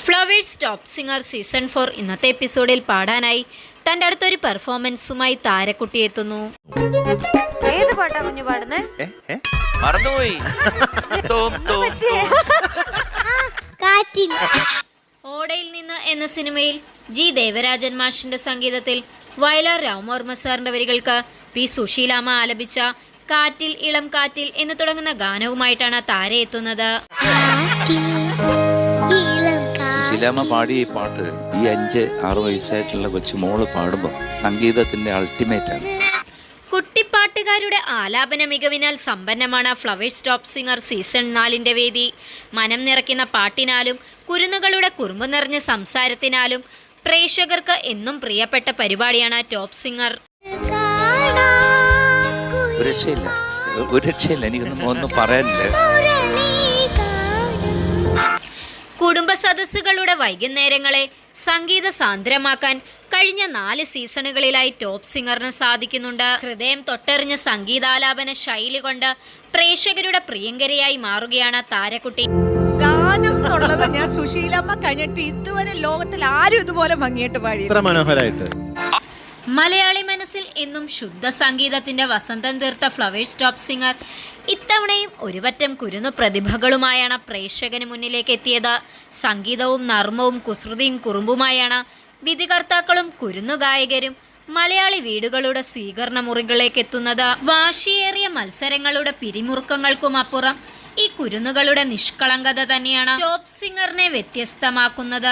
Flowers top singer season 4 ഇന്നത്തെ എപ്പിസോഡിൽ പാടാനായി തന്റെ അടുത്തൊരു പെർഫോമൻസുമായി താരക്കുട്ടി എത്തുന്നു. ഏത് പാട്ടാ കുഞ്ഞു പാടുന്നേ? മറന്നുപോയി. ഓടയിൽ നിന്ന് എന്ന സിനിമയിൽ ജി ദേവരാജൻ മാഷിന്റെ സംഗീതത്തിൽ വയലാർ രാമവർമ്മ സാറിന്റെ വരികൾക്ക് പി സുശീലാമ്മ ആലപിച്ച കാറ്റിൽ ഇളം കാറ്റിൽ എന്ന് തുടങ്ങുന്ന ഗാനവുമായിട്ടാണ് താര എത്തുന്നത്. സുശീലാമ്മ പാടിയ ഈ പാട്ട് ഈ 5-6 വയസ്സായിട്ടുള്ള കൊച്ചുമോള് പാടുമ്പോൾ സംഗീതത്തിന്റെ അൾട്ടിമേറ്റ് ആണ്. കുട്ടിപ്പാട്ടുകാരുടെ ആലാപന മികവിനാൽ സമ്പന്നമാണ് ഫ്ലവേഴ്സ് ടോപ്പ് സിംഗർ സീസൺ 4 വേദി. മനം നിറയ്ക്കുന്ന പാട്ടിനാലും കുരുന്നുകളുടെ കുറുമ്പ് നിറഞ്ഞ സംസാരത്തിനാലും പ്രേക്ഷകർക്ക് എന്നും പ്രിയപ്പെട്ട പരിപാടിയാണ് ടോപ്പ് സിംഗർ. ഒരു രക്ഷയില്ല, എനിക്കൊന്നും പറയാനില്ല. കുടുംബ സദസ്സുകളുടെ വൈകുന്നേരങ്ങളെ സംഗീത സാന്ദ്രമാക്കാൻ കഴിഞ്ഞ 4 സീസണുകളിലായി ടോപ്പ് സിംഗറിന് സാധിക്കുന്നുണ്ട്. ഹൃദയം തൊട്ടെറിഞ്ഞ സംഗീതാലാപന ശൈലി കൊണ്ട് പ്രേക്ഷകരുടെ പ്രിയങ്കരിയായി മാറുകയാണ് താരക്കുട്ടി. ഗാനം എന്നുള്ളത് ഞാൻ സുശീലമ്മ കഴിഞ്ഞിട്ട് ഇതുവരെ ലോകത്തിൽ ആരും ഇതുപോലെ ഭംഗിയായിട്ട് പാടി. മനോഹരായിട്ട് മലയാളി മനസ്സിൽ എന്നും ശുദ്ധ സംഗീതത്തിന്റെ വസന്തം തീർത്ത ഫ്ലവേഴ്സ് ടോപ്പ് സിംഗർ ഇത്തവണയും ഒരുപറ്റം കുരുന്നു പ്രതിഭകളുമായാണ് പ്രേക്ഷകന് മുന്നിലേക്ക് എത്തിയത്. സംഗീതവും നർമ്മവും കുസൃതിയും കുറുമ്പുമായാണ് വിധികർത്താക്കളും കുരുന്നു ഗായകരും മലയാളി വീടുകളുടെ സ്വീകരണ മുറികളിലേക്ക് എത്തുന്നത്. വാശിയേറിയ മത്സരങ്ങളുടെ പിരിമുറുക്കങ്ങൾക്കും അപ്പുറം ഈ കുരുന്നുകളുടെ നിഷ്കളങ്കത തന്നെയാണ് ടോപ്പ് സിംഗറിനെ വ്യത്യസ്തമാക്കുന്നത്.